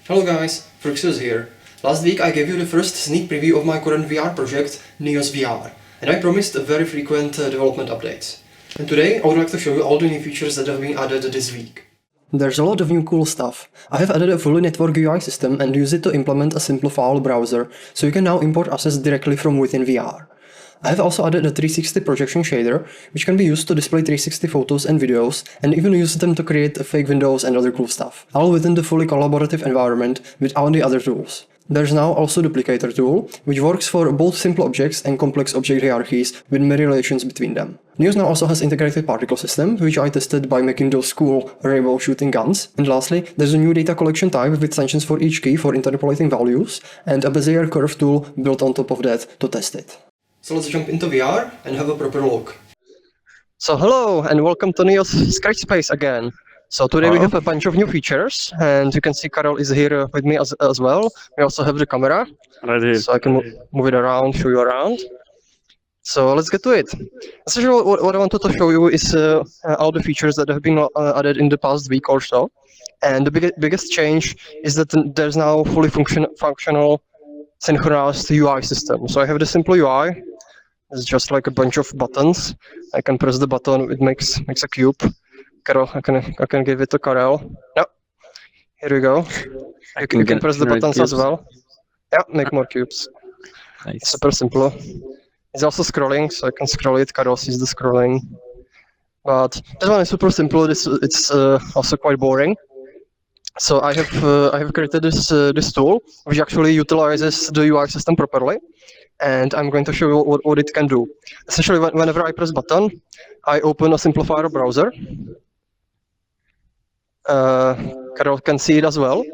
Hello guys, Fruxus here. Last week I gave you the first sneak preview of my current VR project, NeosVR, and I promised very frequent development updates. And today I would like to show you all the new features that have been added this week. There's a lot of new cool stuff. I have added a fully network UI system and used it to implement a simple file browser, so you can now import assets directly from within VR. I have also added a 360 projection shader, which can be used to display 360 photos and videos, and even use them to create fake windows and other cool stuff, all within the fully collaborative environment without the other tools. There's now also Duplicator tool, which works for both simple objects and complex object hierarchies with many relations between them. Neos now also has integrated particle system, which I tested by making those cool rainbow shooting guns. And lastly, there's a new data collection type with extensions for each key for interpolating values, and a bezier curve tool built on top of that to test it. So let's jump into VR and have a proper look. So hello and welcome to Neos Sketch Space again. So today we have a bunch of new features, and you can see Karol is here with me as well. We also have the camera, so I can move it around, show you around. So let's get to it. Essentially what I wanted to show you is all the features that have been added in the past week or so. And the biggest change is that there's now fully functional synchronized UI system. So I have the simple UI. It's just like a bunch of buttons. I can press the button, it makes a cube. Karol, I can give it to Karol. Yeah, here we go. You can press the buttons cubes as well. Yeah, make more cubes. Nice. Super simple. It's also scrolling, so I can scroll it. Karol sees the scrolling. But this one is super simple. It's also quite boring. So I have created this tool which actually utilizes the UI system properly, and I'm going to show you what it can do. Essentially, whenever I press button, I open a simplifier browser. Karol can see it as well.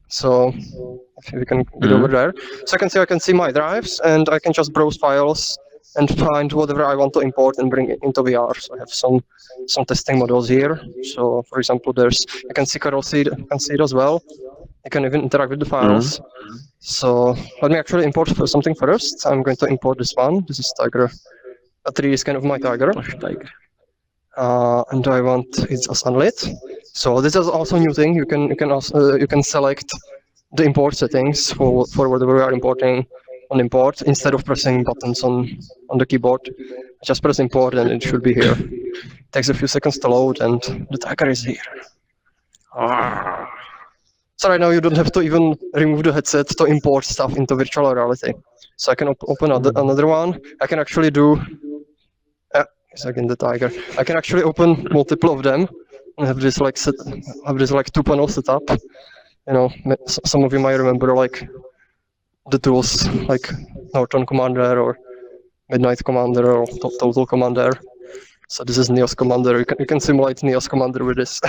So if we can get over there, so I can see my drives, and I can just browse files and find whatever I want to import and bring it into VR. So I have some testing models here. So for example, you can see Karol can see it as well. You can even interact with the files. So let me actually import something first. I'm going to import this one. This is Tiger, a 3D scan of my Tiger. And I want it as unlit. So this is also a new thing. You can select the import settings for whatever we are importing on import instead of pressing buttons on the keyboard. Just press import and it should be here. It takes a few seconds to load and the Tiger is here. So right now you don't have to even remove the headset to import stuff into virtual reality. So I can open another one. I can actually do again the Tiger. I can actually open multiple of them and have this like two panel setup. You know, some of you might remember like the tools like Norton Commander or Midnight Commander or Total Commander. So this is Neos Commander. You can simulate Neos Commander with this.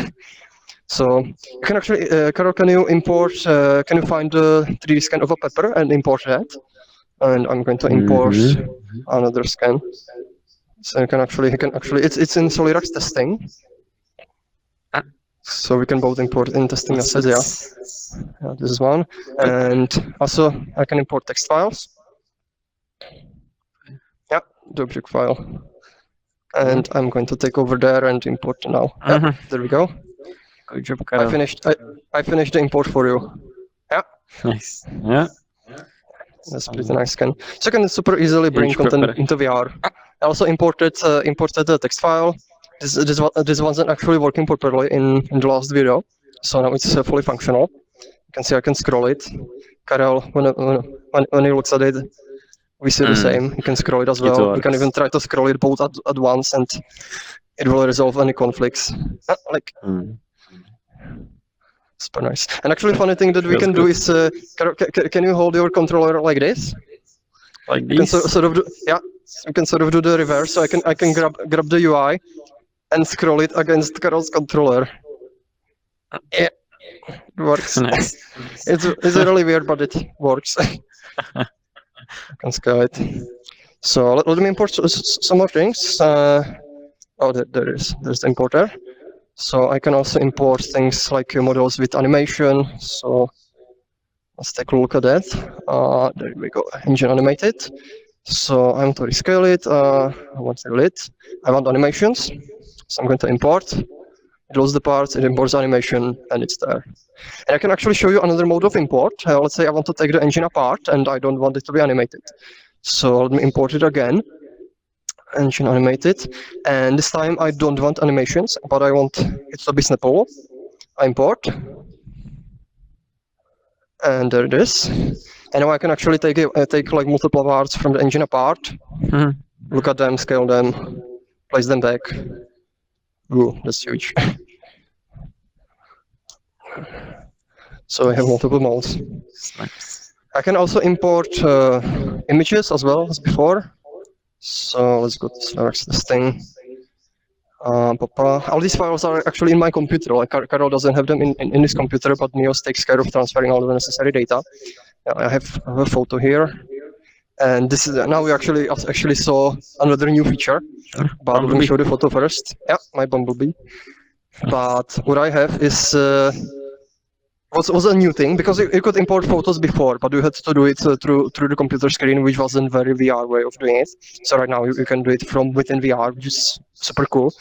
So you can actually, Karol, can you import? Can you find the 3D scan of a pepper and import that? And I'm going to import another scan. So you can actually, it's in Solirax testing. So we can both import in testing assets, yeah. This is one. And also I can import text files. Yeah, the object file. And I'm going to take over there and import now. Yeah, there we go. Good job, Karol. I finished the import for you. Yeah. Nice. Yeah. That's pretty nice scan. So you can super easily bring content into VR. I also imported the text file. This wasn't actually working properly in the last video, so now it's fully functional. You can see I can scroll it. Karol, when he looks at it, we see the same. You can scroll it as well. You can even try to scroll it both at once, and it will resolve any conflicts. Super nice. And actually, funny thing that we can do is, Karol, can you hold your controller like this? Like this? You can sort of do, yeah. You can sort of do the reverse. So I can grab the UI and scroll it against Karol's controller. Yeah, it works. Nice. It's really weird, but it works. I can scale it. So let me import some more things. There's the importer. So I can also import things like models with animation. So let's take a look at that. There we go, engine animated. So I'm going to rescale it. I want to scale it. I want animations. So I'm going to import. it loads the parts, it imports animation, and it's there. And I can actually show you another mode of import. Let's say I want to take the engine apart and I don't want it to be animated. So let me import it again. Engine animated. And this time I don't want animations, but I want it to be snappable. I import. And there it is. And now I can actually take like multiple parts from the engine apart, look at them, scale them, place them back. Ooh, that's huge. So I have multiple modes. Nice. I can also import images as well as before. So let's go to search this thing. All these files are actually in my computer. Like Karol doesn't have them in his computer, but Neos takes care of transferring all the necessary data. I have a photo here, and this is now we actually saw another new feature. But let me show the photo first. Yeah, my bumblebee. But what I have is was a new thing, because you could import photos before, but you had to do it through the computer screen, which wasn't very VR way of doing it. So right now you can do it from within VR, which is super cool.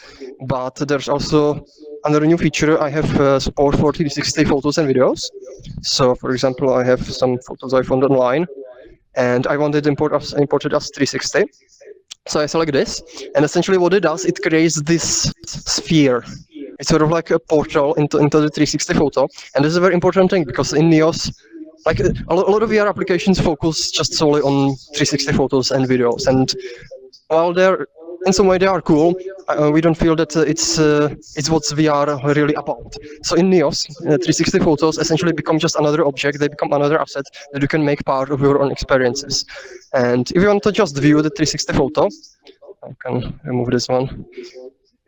But there's also another new feature. I have support for 360 photos and videos. So for example, I have some photos I found online, and I wanted imported as 360. So I select this, and essentially what it does, it creates this sphere. It's sort of like a portal into the 360 photo, and this is a very important thing, because in Neos, like a lot of VR applications focus just solely on 360 photos and videos, and while they're in some way they are cool, we don't feel that it's what's VR really about. So in Neos, 360 photos essentially become just another object. They become another asset that you can make part of your own experiences. And if you want to just view the 360 photo, I can remove this one.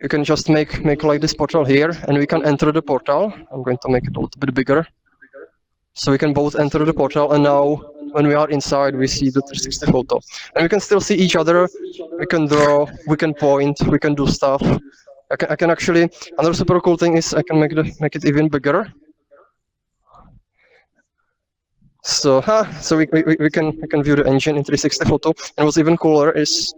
You can just make like this portal here, and we can enter the portal. I'm going to make it a little bit bigger. So we can both enter the portal, and now when we are inside, we see the 360 photo. And we can still see each other. We can draw, we can point, we can do stuff. I can actually, another super cool thing is I can make it even bigger. So we can view the engine in 360 photo. And what's even cooler is,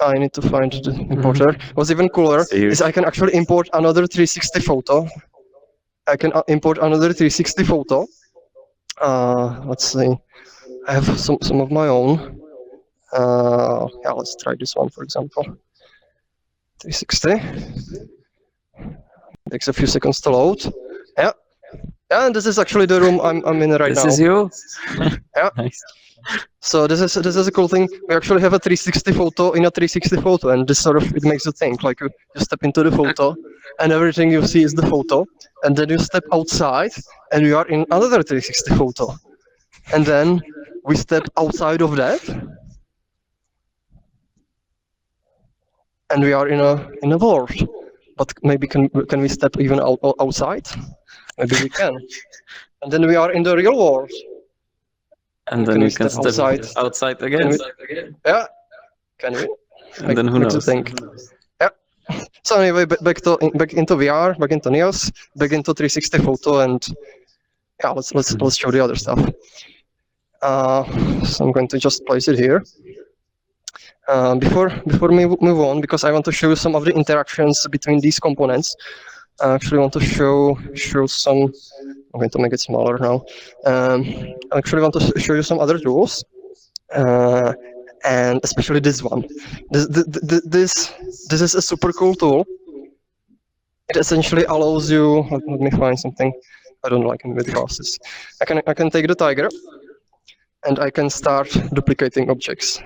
I need to find the importer. What's even cooler is I can actually import another 360 photo. I can import another 360 photo. Let's see. I have some of my own. Yeah, let's try this one, for example. 360. Takes a few seconds to load. Yeah. Yeah, and this is actually the room I'm in right now. This is you? Yeah. Nice. So this is a cool thing. We actually have a 360 photo in a 360 photo, and this sort of, it makes you think, like you step into the photo and everything you see is the photo, and then you step outside and you are in another 360 photo, and then we step outside of that and we are in a world. But maybe can we step even outside? Maybe we can. And then we are in the real world. And then you can step outside again. Yeah. Can we? And then who knows? Think. Yeah. So anyway, back into VR, back into Neos, back into 360 photo, and yeah, let's show the other stuff. So I'm going to just place it here. Before we move on, because I want to show you some of the interactions between these components. I actually want to show some. I'm going to make it smaller now. I actually want to show you some other tools, and especially this one. This is a super cool tool. It essentially allows you. Let me find something. I don't like it with glasses. I can take the tiger, and I can start duplicating objects.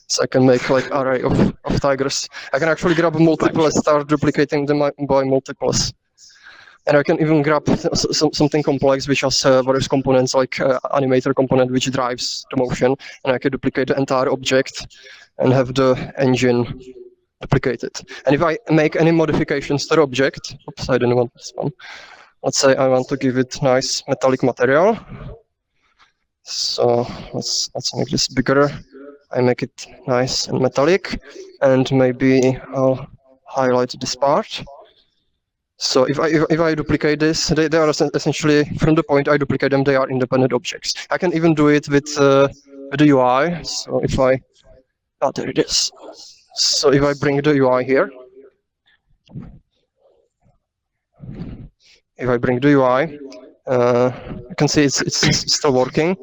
So I can make like array of tigers. I can actually grab multiples, start duplicating them by multiples. And I can even grab something complex which has various components, like animator component which drives the motion, and I can duplicate the entire object and have the engine duplicated. And if I make any modifications to the object, oops, I didn't want this one. Let's say I want to give it nice metallic material. So let's make this bigger. I make it nice and metallic, and maybe I'll highlight this part. So if I duplicate this, they are essentially, from the point I duplicate them, they are independent objects. I can even do it with the UI. So if there it is. So if I bring the UI here, if I bring the UI, you can see it's still working.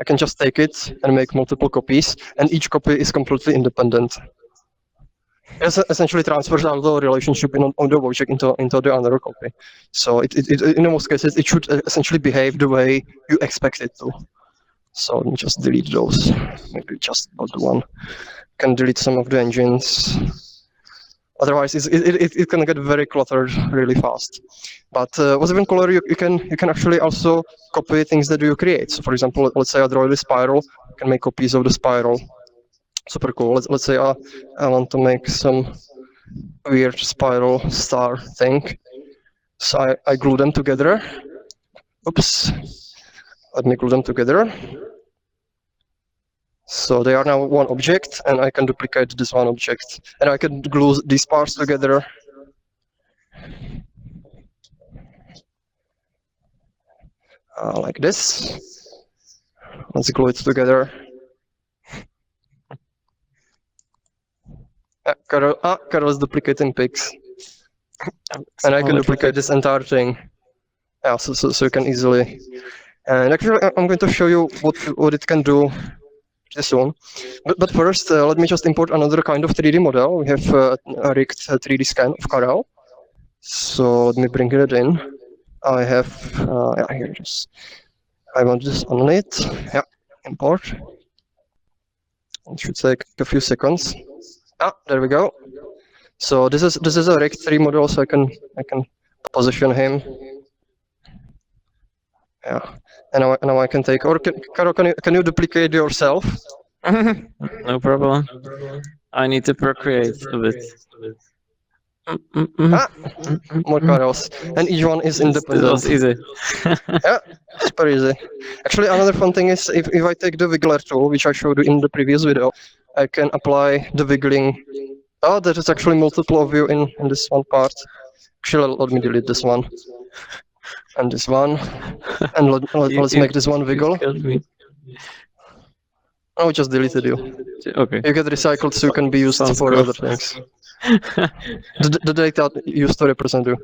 I can just take it and make multiple copies, and each copy is completely independent. It essentially transfers out the relationship on the object into the another copy. So in most cases, it should essentially behave the way you expect it to. So let me just delete those. Maybe just about the one. Can delete some of the engines. Otherwise, it can get very cluttered really fast. But what's even cooler, you can actually also copy things that you create. So for example, let's say I draw the spiral, I can make copies of the spiral. Super cool. Let's say I want to make some weird spiral star thing. So I glue them together. Oops. Let me glue them together. So they are now one object, and I can duplicate this one object. And I can glue these parts together. Like this. Let's glue it together. Carol's duplicating pigs. And I can duplicate this entire thing. Yeah, so you can easily. And actually, I'm going to show you what it can do this soon. But first, let me just import another kind of 3D model. We have a rigged 3D scan of Carol. So let me bring it in. I have, here it is. I want this on it. Yeah, import. It should take a few seconds. There we go. So this is a rigged 3D model, so I can position him. Yeah, and now I can take. Or Carol, can you duplicate yourself? No problem. I need to procreate a bit. More Carols, and each one is independent. It was easy. Yeah, super easy. Actually, another fun thing is if I take the wiggler tool, which I showed you in the previous video, I can apply the wiggling. Oh, there is actually multiple of you in this one part. Actually, let me delete this one. And this one. And let's make this one wiggle. Oh, we just deleted you. Okay. You get recycled so you can be used for other things. the data used to represent you.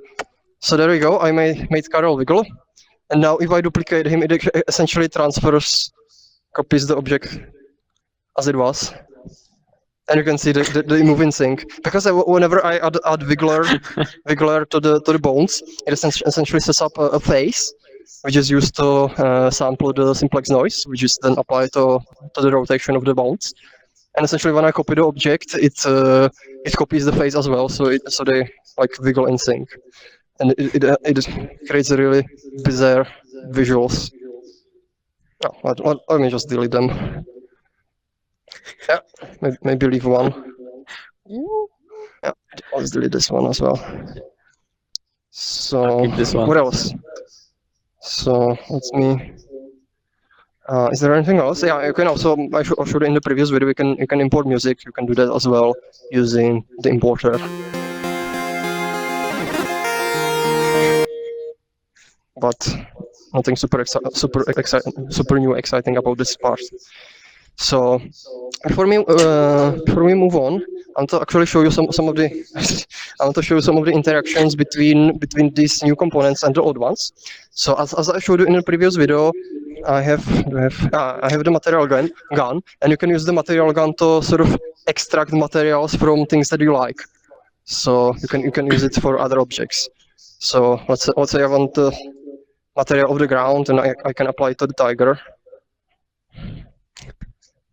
So there we go, I made Carol wiggle. And now if I duplicate him, it essentially transfers, copies the object as it was. And you can see they move in sync. Because whenever I add wiggler to the bones, it essentially sets up a phase, which is used to sample the simplex noise, which is then applied to the rotation of the bones. And essentially, when I copy the object, it copies the phase as well, so they like wiggle in sync, and it creates a really bizarre visuals. Let me just delete them. Yeah, maybe leave one. Yeah, let's delete this one as well. So what else? So let me. Is there anything else? Yeah, you can also. I showed in the previous video. You can import music. You can do that as well using the importer. But nothing super new exciting about this part. So before we move on, I want to actually show you some of the I want to show you some of the interactions between these new components and the old ones. So as I showed you in the previous video, I have the material gun, and you can use the material gun to sort of extract materials from things that you like. So you can use it for other objects. So let's say I want the material of the ground, and I can apply it to the tiger.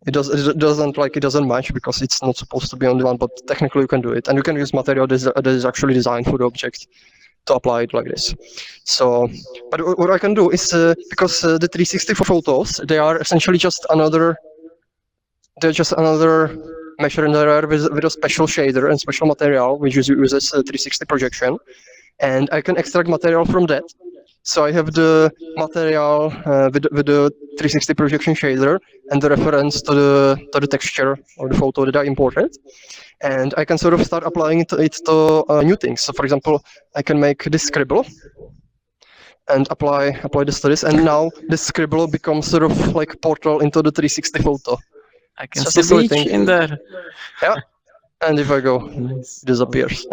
It doesn't match because it's not supposed to be on the one, but technically you can do it, and you can use material that is actually designed for the object to apply it like this. So, but what I can do is because the 360 photos, they are essentially just another mesh renderer with a special shader and special material which uses 360 projection, and I can extract material from that. So I have the material with the 360 projection shader and the reference to the texture or the photo that I imported, and I can sort of start applying it to new things. So for example, I can make this scribble and apply this to this, and now this scribble becomes sort of like portal into the 360 photo. I can see the beach in there. Yeah, and if I go, it disappears.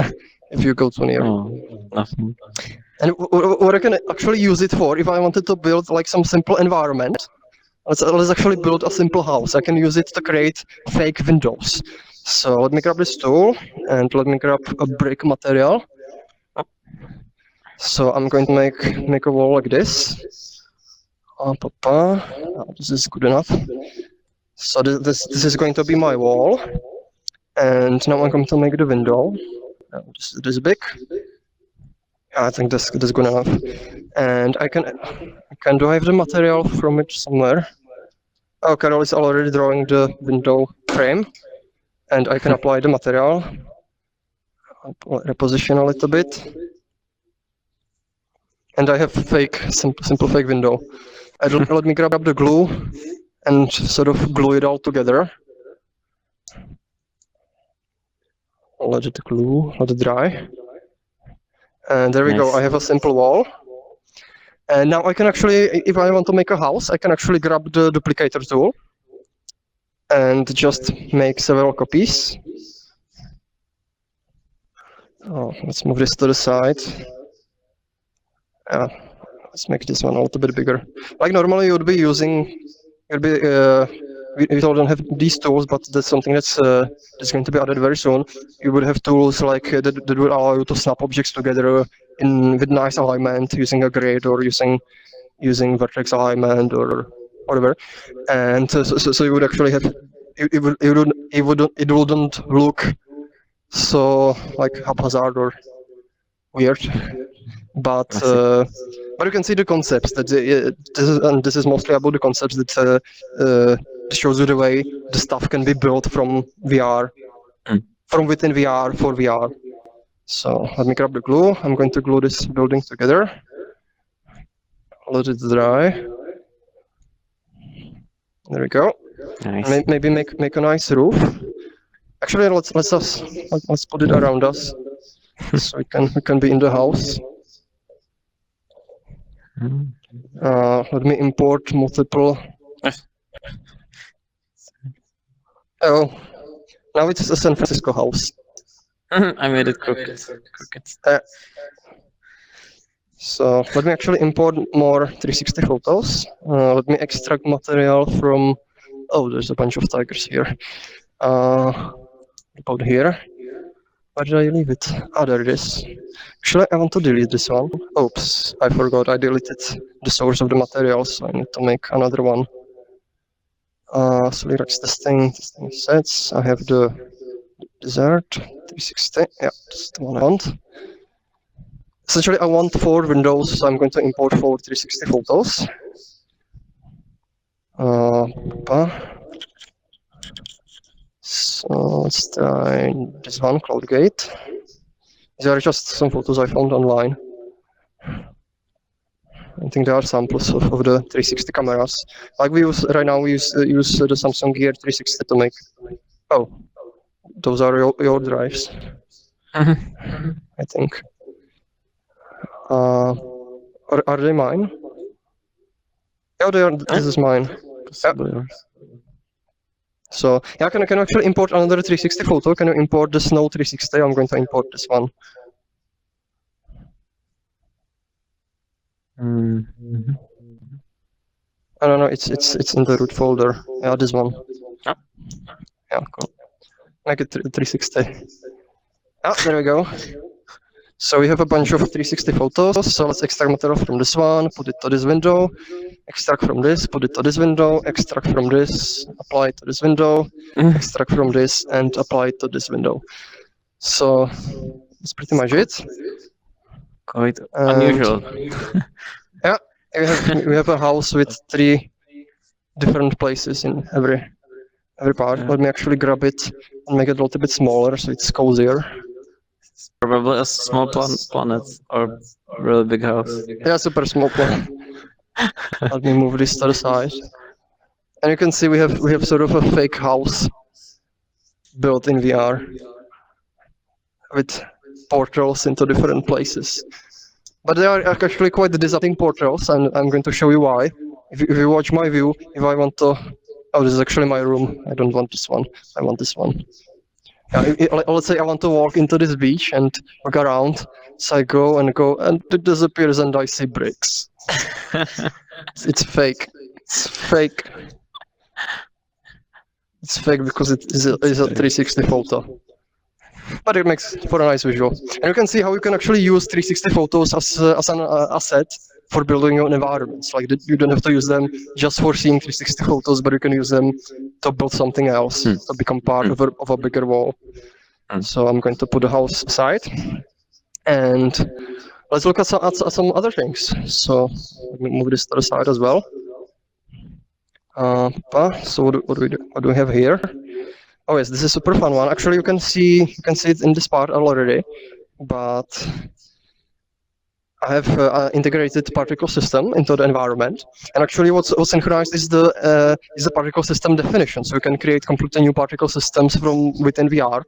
If you go too near. Oh, nothing. And what I can actually use it for, if I wanted to build like some simple environment, let's actually build a simple house. I can use it to create fake windows. So let me grab this tool and let me grab a brick material. So I'm going to make a wall like this. This is good enough. So this is going to be my wall. And now I'm going to make the window. This big. I think this is good enough. And do I have the material from it somewhere? Oh, Carol is already drawing the window frame, and I can apply the material. I'll reposition a little bit. And I have simple fake window. Let me grab the glue and sort of glue it all together. Let it dry. And there we go, I have a simple wall. And now I can actually, if I want to make a house, I can actually grab the duplicator tool and just make several copies. Oh, let's move this to the side. Let's make this one a little bit bigger. Like normally we don't have these tools, but that's something that's going to be added very soon. You would have tools like that would allow you to snap objects together with nice alignment using a grid or using vertex alignment or whatever. And so you would actually have it wouldn't look so like haphazard or weird. But you can see the concepts that this is mostly about the concepts that shows you the way the stuff can be built from VR, from within VR for VR. So let me grab the glue. I'm going to glue this building together. Let it dry. There we go. Nice. Maybe make a nice roof. Actually, let's put it around us, so we can be in the house. Let me import multiple. Oh, now it's a San Francisco house. I made it crooked. So let me actually import more 360 photos. Let me extract material from. Oh, there's a bunch of tigers here. About here. Where did I leave it? Ah, there it is. Actually, I want to delete this one. Oops, I forgot I deleted the source of the material, so I need to make another one. So lyrics testing sets. I have the desert 360. Yeah, that's the one I want. Essentially, I want 4 windows, so I'm going to import 4 360 photos. So let's try this one, CloudGate. These are just some photos I found online. I think there are samples of the 360 cameras. Like we use right now, we use the Samsung Gear 360 to make. Oh, those are your drives. I think. Are they mine? Yeah, they are. This is mine. Yeah. So yeah, can I actually import another 360 photo? Can you import the Snow 360? I'm going to import this one. I don't know. It's in the root folder. Yeah, this one. Yeah, cool. Make it 360. Ah, there we go. So we have a bunch of 360 photos. So let's extract material from this one, put it to this window, extract from this, put it to this window, extract from this, apply it to this window, extract from this, and apply it to this window. So that's pretty much it. Quite unusual. Yeah, we have a house with 3 different places in every part. Let me actually grab it and make it a little bit smaller so it's cozier. Probably a small planet or really big house. Yeah, super small planet. Let me move this to the side. And you can see we have sort of a fake house built in VR with portals into different places. But they are actually quite disappointing portals, and I'm going to show you why. If you watch my view, if I want to... Oh, this is actually my room. I don't want this one. I want this one. Let's say I want to walk into this beach and walk around. So I go, and it disappears, and I see bricks. It's fake. It's fake. It's fake because it is a 360 photo. But it makes for a nice visual. And you can see how you can actually use 360 photos as an asset for building your environments. Like you don't have to use them just for seeing 360 photos, but you can use them to build something else, to become part of a bigger wall. So I'm going to put the house aside, and let's look at some other things. So let me move this to the side as well. So what do we have here? Oh yes, this is a super fun one. Actually, you can see it in this part already, but I have integrated particle system into the environment. And actually, what's synchronized is the particle system definition. So you can create completely new particle systems from within VR.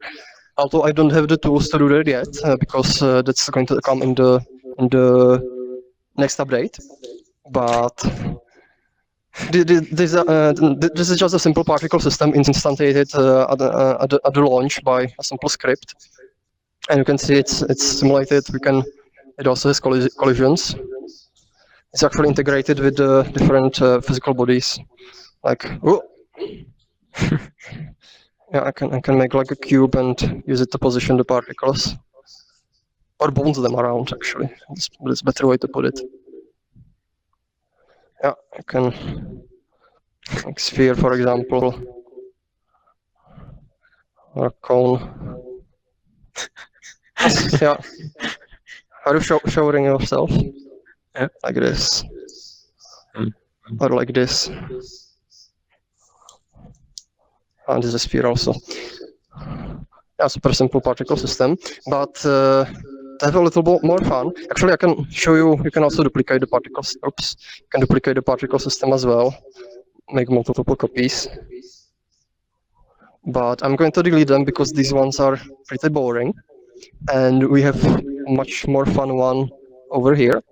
Although I don't have the tools to do that yet, because that's going to come in the next update. But this is just a simple particle system instantiated at the launch by a simple script, and you can see it's simulated. It also has collisions. It's actually integrated with the different physical bodies. Like, oh, yeah, I can make like a cube and use it to position the particles, or bounce them around. Actually, that's a better way to put it. Yeah, I can. Like sphere, for example, or a cone. Yeah. Are you showering yourself? Yeah. Like this. Or like this. And this is a sphere also. Yeah, super simple particle system. But to have a little bit more fun, actually I can show you, you can also duplicate the particles. Oops. You can duplicate the particle system as well. Make multiple copies. But I'm going to delete them because these ones are pretty boring. And we have a much more fun one over here.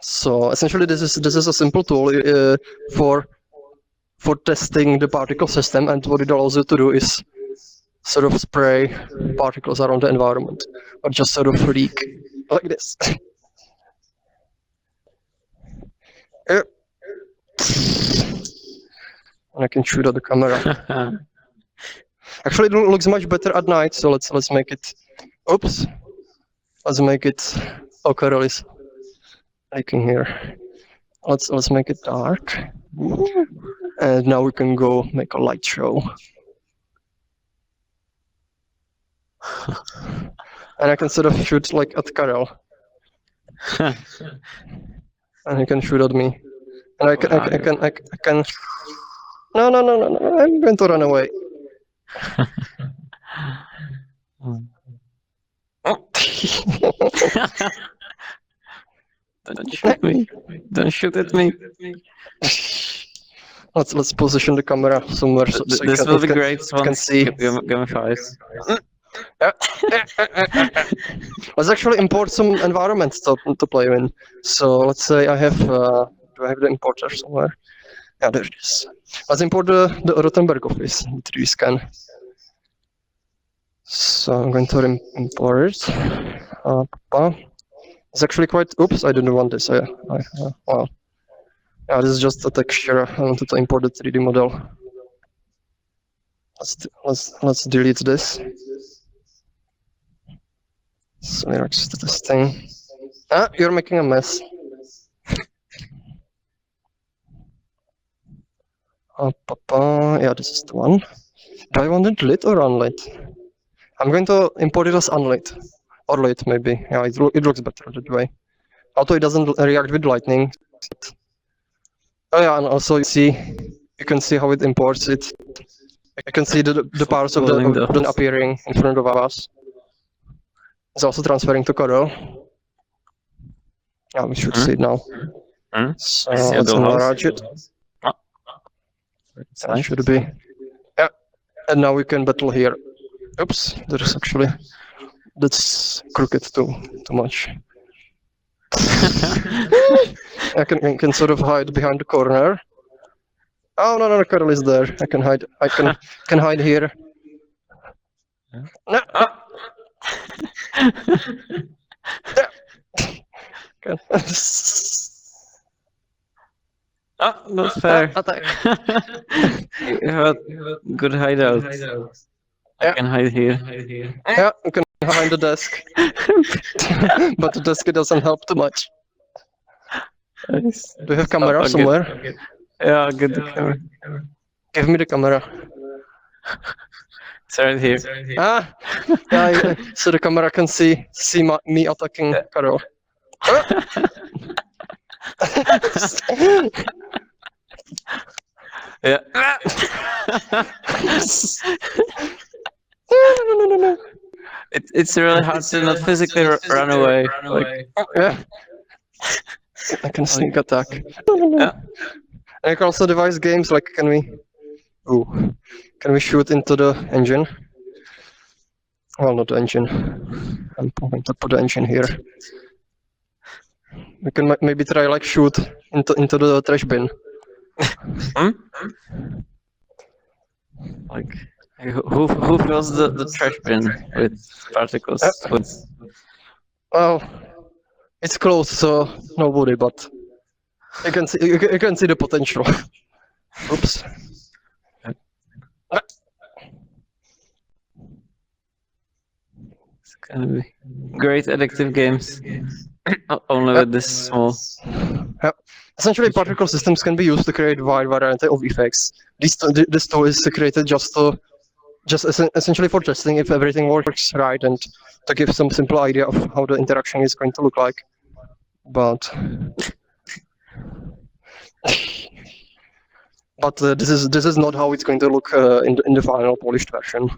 So essentially, this is a simple tool for testing the particle system, and what it allows you to do is sort of spray particles around the environment, or just sort of leak like this. And I can shoot at the camera. Actually, it looks much better at night, so let's make it. Oops. Let's make it. Oh, Carol is leaking here. Let's make it dark. And now we can go make a light show. And I can sort of shoot like at Karel. And he can shoot at me. And I can. No, I'm going to run away. Don't shoot me. Don't shoot at me. Let's position the camera somewhere so this will be great. You can see. Game 5. Let's actually import some environments to play in. So let's say I have. Do I have the importer somewhere? Yeah, there it is. Let's import the Rothenberg office, the 3D scan. So I'm going to import it. It's actually quite. Oops, I didn't want this. Wow. Yeah, this is just a texture. I wanted to import the 3D model. Let's delete this. So we're just testing. You're making a mess. Yeah, this is the one. Do I want it lit or unlit? I'm going to import it as unlit. Or lit, maybe. Yeah, it looks better that way. Although it doesn't react with lightning. Oh yeah, and also you can see how it imports it. You can see the parts of the appearing in front of us. It's also transferring to Corel. Yeah, we should see it now. So let's enlarge it. That should be. Yeah, and now we can battle here. Oops, there's actually. That's crooked too much. I can sort of hide behind the corner. Oh no, Carol is there. I can hide. I can hide here. No. Good. Oh, not fair. Attack. You have a good hideout. I can hide here. Yeah, you can behind the desk. But the desk doesn't help too much. Nice. Do you have Stop, camera I'll somewhere? Yeah, I'll get the camera. Give me the camera. It's right here. Ah, yeah, so the camera can see me attacking Karel. Yeah. No. It's really hard to not physically run away. Like, Yeah. I can sneak attack. No. yeah. I can also devise games like can we shoot into the engine? Well, not the engine. I'm going to put the engine here. We can maybe try like shoot into the trash bin. Like, who fills the trash bin with particles? Well, it's closed, so nobody. But you can see you can see the potential. Oops. It's gonna be great addictive games. Only with this small. Essentially, particle systems can be used to create a wide variety of effects. This tool is created just essentially for testing if everything works right and to give some simple idea of how the interaction is going to look like. But this is not how it's going to look in the final polished version.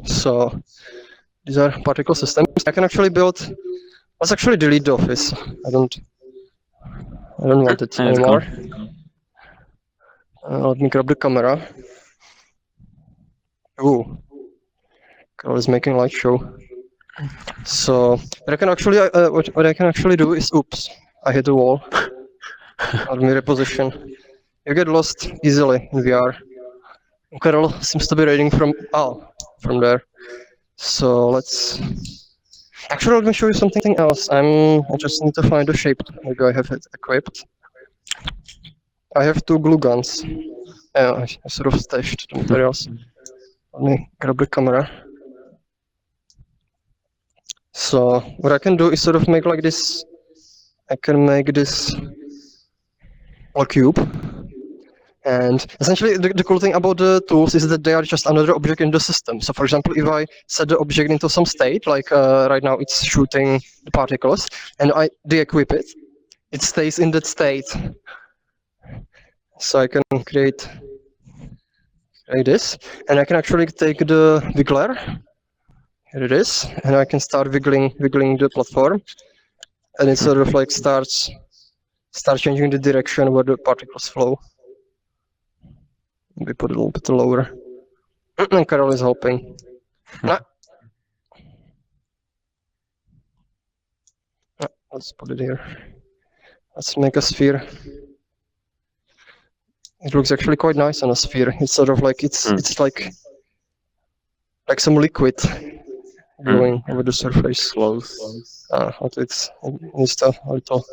So these are particle systems. I can actually build. Let's actually delete the office. I don't want it anymore. Let me grab the camera. Ooh, Carl is making light show. So what I can actually do is, oops, I hit the wall. Let me reposition. You get lost easily in VR. Carl seems to be reading from there. So let's. Actually, let me show you something else. I just need to find a shape. Maybe I have it equipped. I have 2 glue guns. I sort of stashed the materials. Let me grab the camera. So what I can do is sort of make like this. I can make this a cube. And essentially, the cool thing about the tools is that they are just another object in the system. So for example, if I set the object into some state, like right now it's shooting the particles, and I de-equip it, it stays in that state. So I can create this, and I can actually take the wiggler. Here it is, and I can start wiggling the platform, and it sort of like starts changing the direction where the particles flow. We put it a little bit lower. And Carol is helping. Let's put it here. Let's make a sphere. It looks actually quite nice on a sphere. It's sort of like it's like some liquid going over the surface. Close. It's a little.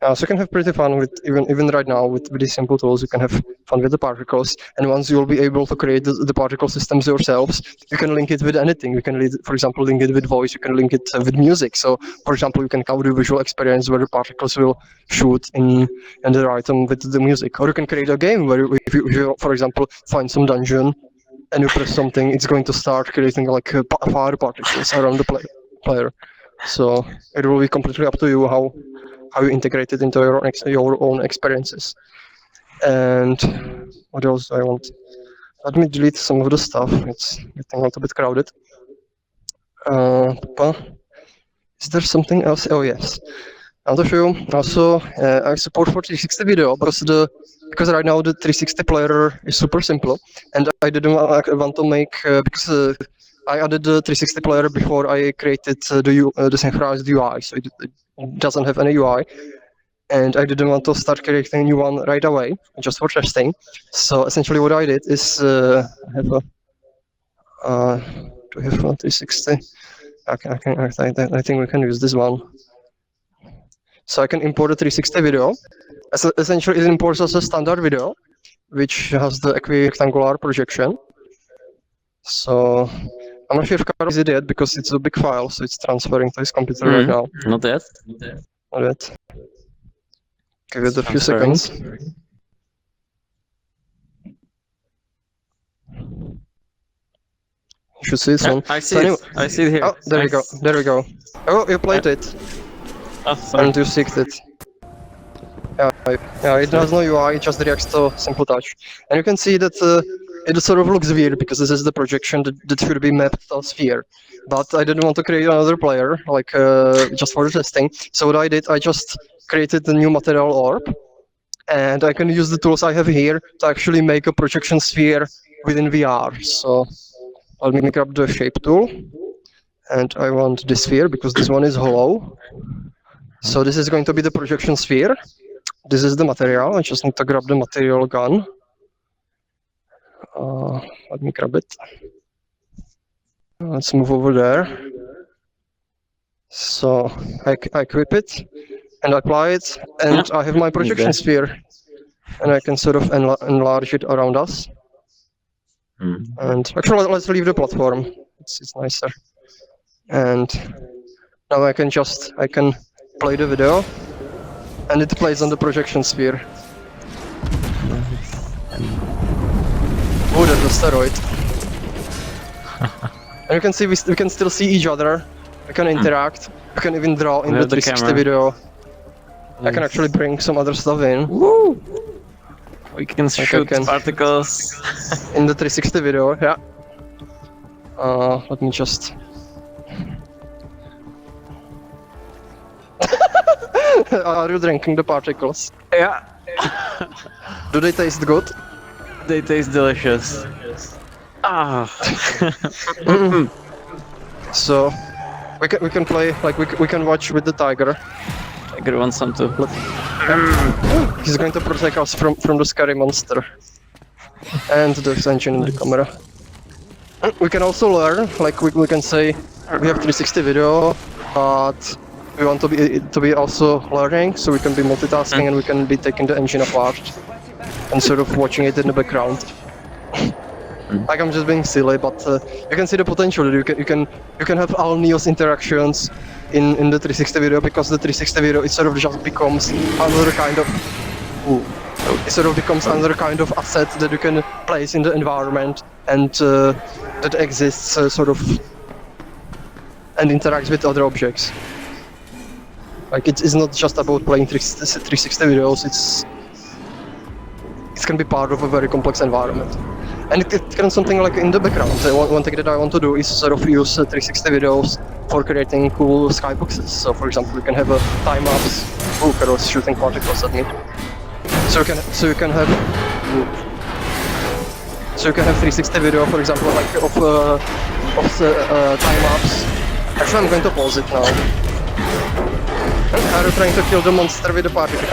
So you can have pretty fun with even right now with these simple tools. You can have fun with the particles, and once you'll be able to create the particle systems yourselves, you can link it with anything. You can, for example, link it with voice. You can link it with music. So, for example, you can cover the visual experience where the particles will shoot in the item with the music, or you can create a game where if you for example, find some dungeon and you press something, it's going to start creating like fire particles around the player. So it will be completely up to you how you integrate it into your own experiences. And what else do I want? Let me delete some of the stuff. It's getting a little bit crowded. Is there something else? Oh yes. I'll show you. Also, I support for 360 video because right now the 360 player is super simple, and I didn't want to make because I added the 360 player before I created the synchronized UI, so it doesn't have any UI. And I didn't want to start creating a new one right away, just for testing. So essentially what I did is I have a do we have a 360? I think we can use this one. So I can import a 360 video. Essentially it imports as a standard video, which has the equirectangular projection. So I'm not sure if Karol is it yet because it's a big file, so it's transferring to his computer right now. Not yet. Not yet. Give it a few seconds. You should see it soon. I see it. I see it here. Oh, there we go. There we go. Oh, you played it. And you synced it. Yeah, it has no UI, it just reacts to simple touch. And you can see that it sort of looks weird because this is the projection that should be mapped to a sphere. But I didn't want to create another player, like just for testing. So what I did, I just created a new material orb. And I can use the tools I have here to actually make a projection sphere within VR. So let me grab the shape tool. And I want this sphere because this one is hollow. So this is going to be the projection sphere. This is the material. I just need to grab the material gun. Let me grab it. Let's move over there. So I equip it and apply it, and I have my projection sphere. And I can sort of enlarge it around us. And actually, let's leave the platform. It's nicer. And now I can play the video, and it plays on the projection sphere. Oh, that's a steroid. And you can see we can still see each other. We can interact. We can even draw in the 360 video. I can actually bring some other stuff in. Woo! We can shoot particles in the 360 video. Yeah. Let me just. Are you drinking the particles? Yeah. Do they taste good? They taste delicious. Ah. So we can play, like we can watch with the tiger. Tiger wants some too. He's going to protect us from the scary monster. And the extension in the camera. We can also learn, like we can say we have 360 video, but we want to be also learning, so we can be multitasking and we can be taking the engine apart and sort of watching it in the background. Like I'm just being silly, but you can see the potential. You can have all Neos interactions in the 360 video, because the 360 video it sort of just becomes another kind of another kind of asset that you can place in the environment and that exists sort of and interacts with other objects. Like it's not just about playing 360 videos. It can be part of a very complex environment. And it can something like in the background. One thing that I want to do is sort of use 360 videos for creating cool skyboxes. So for example, you can have a time lapse. Oh, Karol's shooting particles at me. So you can have 360 video, for example, like of time lapse. Actually, I'm going to pause it now. Are you trying to kill the monster with the particles?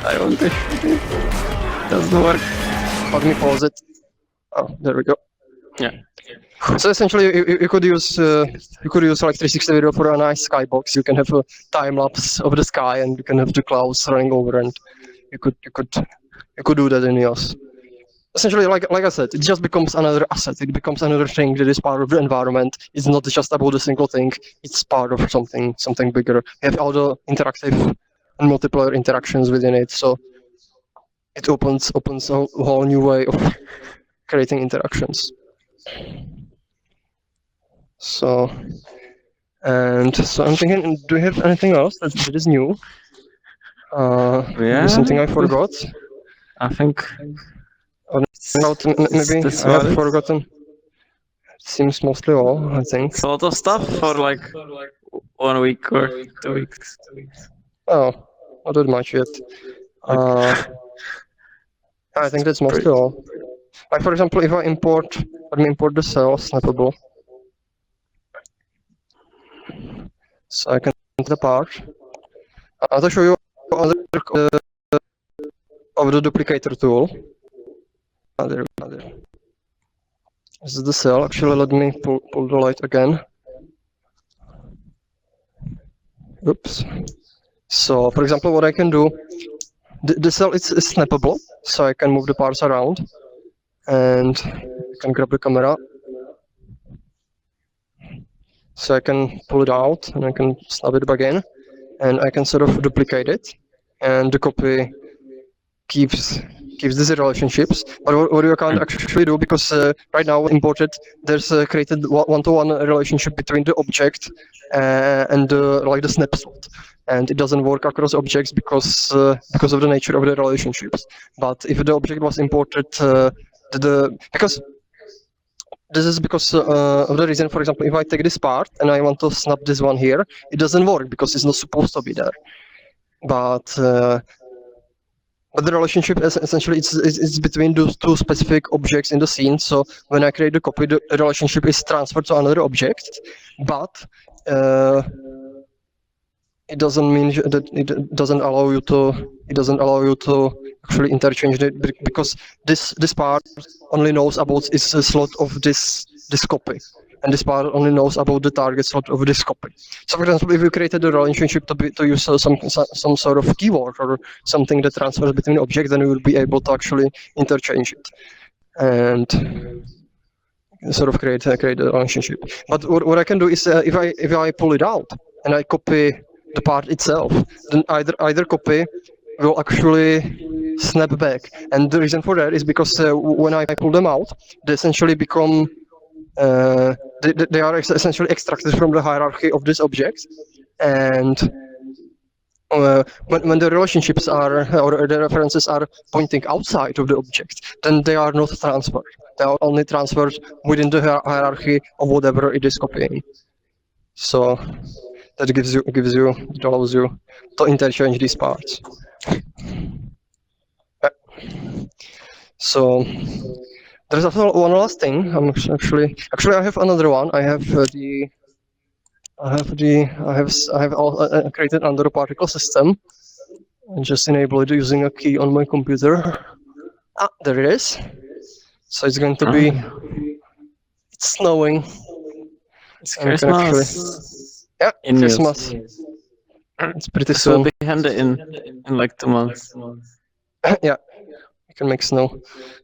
I want to shoot it. Doesn't work. Let me pause it. Oh, there we go. Yeah. So essentially, you could use like 360 video for a nice skybox. You can have a time lapse of the sky, and you can have the clouds running over, and you could do that in Neos. Essentially, like I said, it just becomes another asset. It becomes another thing that is part of the environment. It's not just about a single thing. It's part of something bigger. You have all the interactive and multiplayer interactions within it. So it opens a whole new way of creating interactions. So I'm thinking, do we have anything else that is new? Yeah. Something I forgot? I think. Maybe I have forgotten. It seems mostly all, I think. It's a lot of stuff for like 1 week or 2 weeks. Oh, not that much yet. I think that's mostly all. Like for example, if I import let me import the cell snappable. So I can the part. I'll show you other of the duplicator tool. There. This is the cell. Actually, let me pull the light again. Oops. So, for example, what I can do, the cell is snappable, so I can move the parts around, and I can grab the camera. So I can pull it out, and I can snap it back in, and I can sort of duplicate it, and the copy keeps these relationships. But what you can't actually do, because right now imported, there's created one-to-one relationship between the object and like the snapshot, and it doesn't work across objects because of the nature of the relationships. But if the object was imported, because this is because of the reason, for example, if I take this part and I want to snap this one here, it doesn't work because it's not supposed to be there. But the relationship is essentially it's between those two specific objects in the scene. So when I create the copy, the relationship is transferred to another object, but it doesn't mean that it doesn't allow you to actually interchange it, because this part only knows about its slot of this copy, and this part only knows about the target slot of this copy. So, for example, if you created a relationship to use some sort of keyword or something that transfers between objects, then you will be able to actually interchange it and sort of create a relationship. But what I can do is if I pull it out and I copy the part itself, then either copy will actually snap back. And the reason for that is because when I pull them out, they essentially become they are essentially extracted from the hierarchy of this object, and when the relationships are or the references are pointing outside of the object, then they are not transferred. They are only transferred within the hierarchy of whatever it is copying. So that it allows you to interchange these parts. So there's also one last thing. Actually I have another one. I have created another particle system and just enable it using a key on my computer. There it is. So it's going to be it's snowing. It's Christmas. Yeah, in Christmas. It's pretty soon. Will be handed in like 2 months. Yeah, we can make snow. We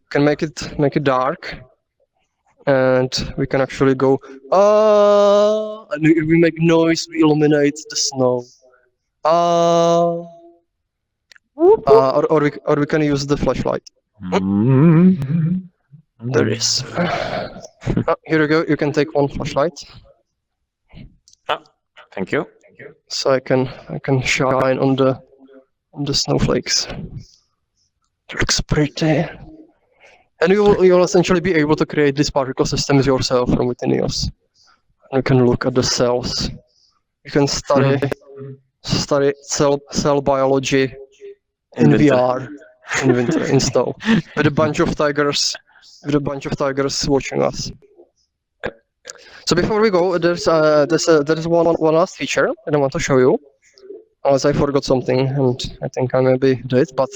can make it dark, and we can actually go. And if we make noise, we illuminate the snow. Or we can use the flashlight. There it is. Here you go. You can take one flashlight. Thank you. So I can shine on the snowflakes. It looks pretty. And you'll essentially be able to create these particle systems yourself from within Neos. And you can look at the cells. You can study cell biology in VR in winter in snow with a bunch of tigers watching us. So before we go, there's one last feature that I want to show you. Unless I forgot something, and I think I maybe did, but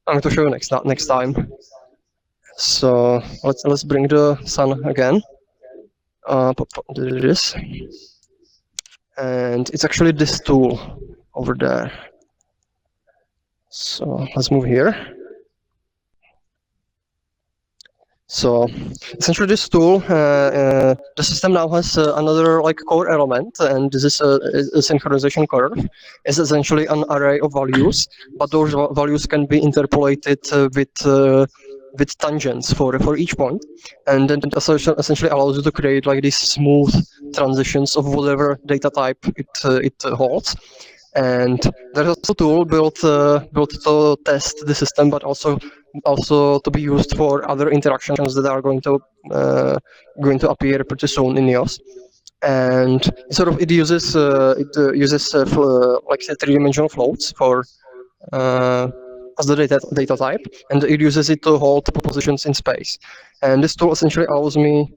I'm going to show you next time. So let's bring the sun again. There it is, and it's actually this tool over there. So let's move here. So essentially this tool, the system now has another like core element, and this is a synchronization curve. It's essentially an array of values, but those values can be interpolated with tangents for each point, and then it essentially allows you to create like these smooth transitions of whatever data type it holds. And there's also a tool built to test the system, but also to be used for other interactions that are going to appear pretty soon in Neos. And sort of it uses like three-dimensional floats for as the data type, and it uses it to hold positions in space. And this tool essentially allows me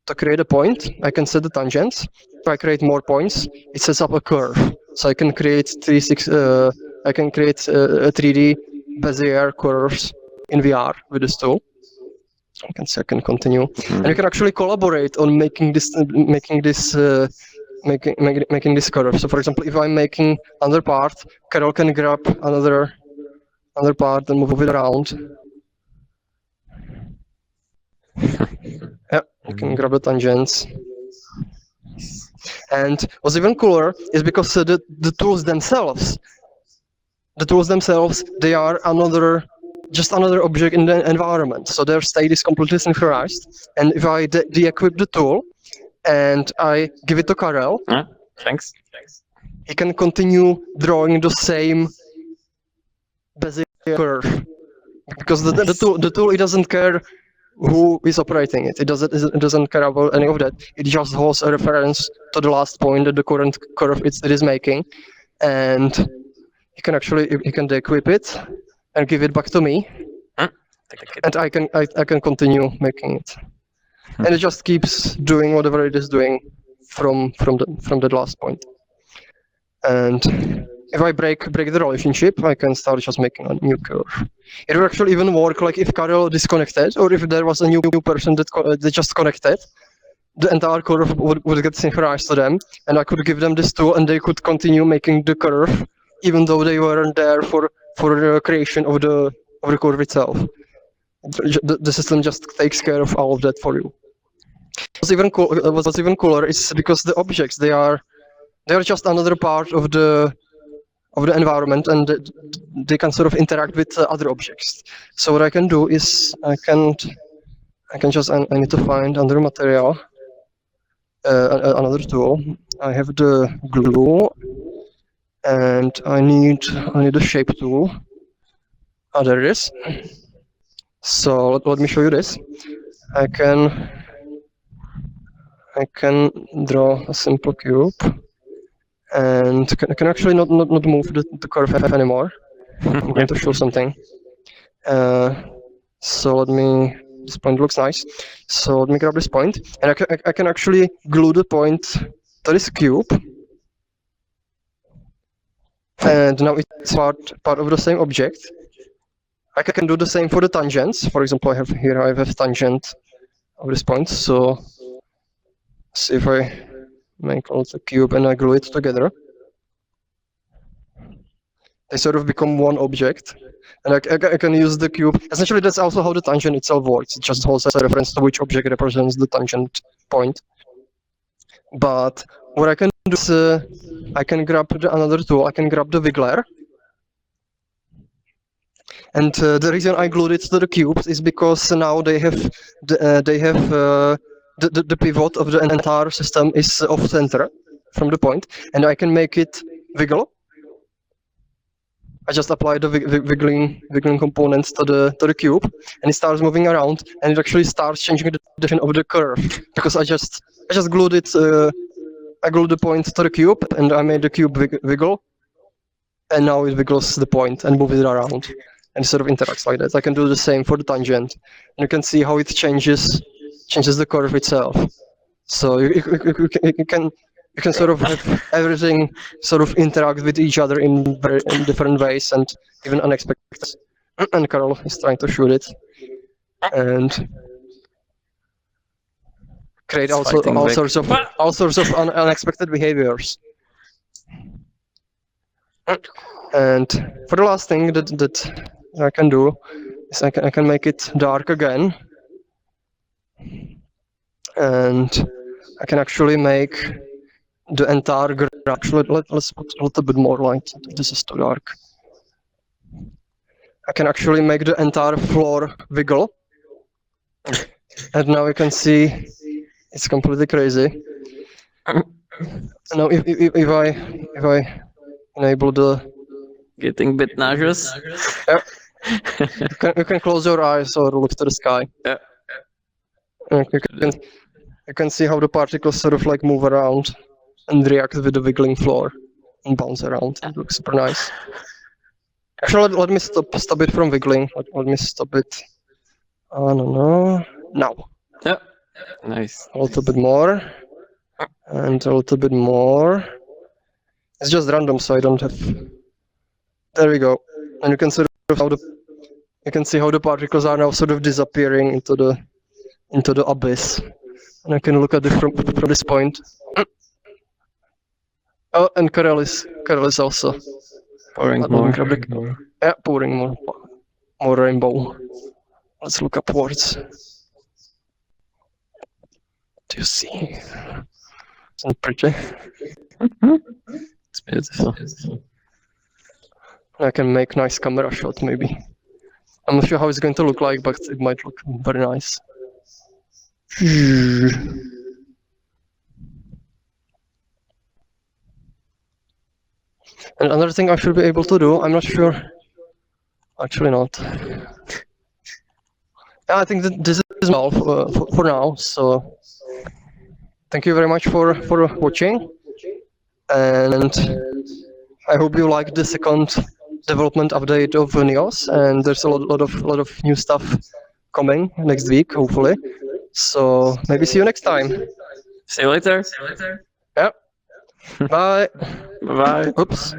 to create a point. I can set the tangents. If I create more points, it sets up a curve. So I can create I can create a 3D bezier curves in VR with this tool. I can continue, and you can actually collaborate on making this curve. So, for example, if I'm making another part, Carol can grab another part and move it around. Yeah, you can grab the tangents. And what's even cooler is because the tools themselves, they are just another object in the environment. So their state is completely synchronized. And if I de-equip the tool and I give it to Karel, thanks. He can continue drawing the same bezier curve. Because the tool, it doesn't care who is operating it. It doesn't care about any of that. It just holds a reference to the last point that the current curve it is making, and you can de-equip it and give it back to me, and I can continue making it, and it just keeps doing whatever it is doing from the last point. And if I break the relationship, I can start just making a new curve. It will actually even work like if Karel disconnected, or if there was a new person that just connected, the entire curve would get synchronized to them, and I could give them this tool, and they could continue making the curve, even though they weren't there for the creation of the curve itself. The system just takes care of all of that for you. What's even cooler is because the objects they are just another part of the environment, and they can sort of interact with other objects. So what I can do is I need to find another material, another tool. I have the glue, and I need the shape tool. Oh, there it is. So let me show you this. I can draw a simple cube, and I can actually not move the curve anymore. I'm going to show something. So this point looks nice. So let me grab this point, and I can actually glue the point to this cube, and now it's part of the same object. I can do the same for the tangents. For example, I have tangent of this point. So see if I make also a cube and I glue it together, they sort of become one object, and I can use the cube. Essentially, that's also how the tangent itself works. It just holds a reference to which object represents the tangent point. But what I can do is I can grab another tool. I can grab the wiggler. And the reason I glued it to the cubes is because now they have the pivot of the entire system is off center from the point, and I can make it wiggle. I just apply the wiggling components to the cube, and it starts moving around, and it actually starts changing the direction of the curve because I just glued it. I glued the point to the cube, and I made the cube wiggle, and now it wiggles the point and moves it around, and it sort of interacts like that. I can do the same for the tangent, and you can see how it changes the curve itself. So you can sort of have everything sort of interact with each other in different ways and even unexpected. And Karel is trying to shoot it and create all sorts of unexpected behaviors. And for the last thing that I can do is I can make it dark again, and I can actually make the entire graph. Actually, let's put a little bit more light. This is too dark. I can actually make the entire floor wiggle, and now you can see it's completely crazy. Now, if I enable the getting a bit nauseous. Yeah. You can close your eyes or look to the sky. Yeah. You can see how the particles sort of like move around and react with the wiggling floor and bounce around. It looks super nice. Actually, let me stop it from wiggling. Let me stop it. No. Now. Yeah. Nice. A little bit more. And a little bit more. It's just random, so I don't have. There we go. And you can sort of how the particles are now sort of disappearing into the abyss. And I can look at it from this point. Oh, and Karel is also Pouring let more. me grab yeah, pouring more rainbow. Let's look upwards. Do you see? Isn't it pretty? It's beautiful. I can make nice camera shot maybe. I'm not sure how it's going to look like, but it might look very nice. And another thing I should be able to do, I'm not sure. Actually not. Yeah, I think that this is all for now, so thank you very much for watching, and I hope you liked the second development update of Neos, and there's a lot of new stuff coming next week, hopefully. So maybe see you next time. See you later. Yeah. Bye. Bye. Oops.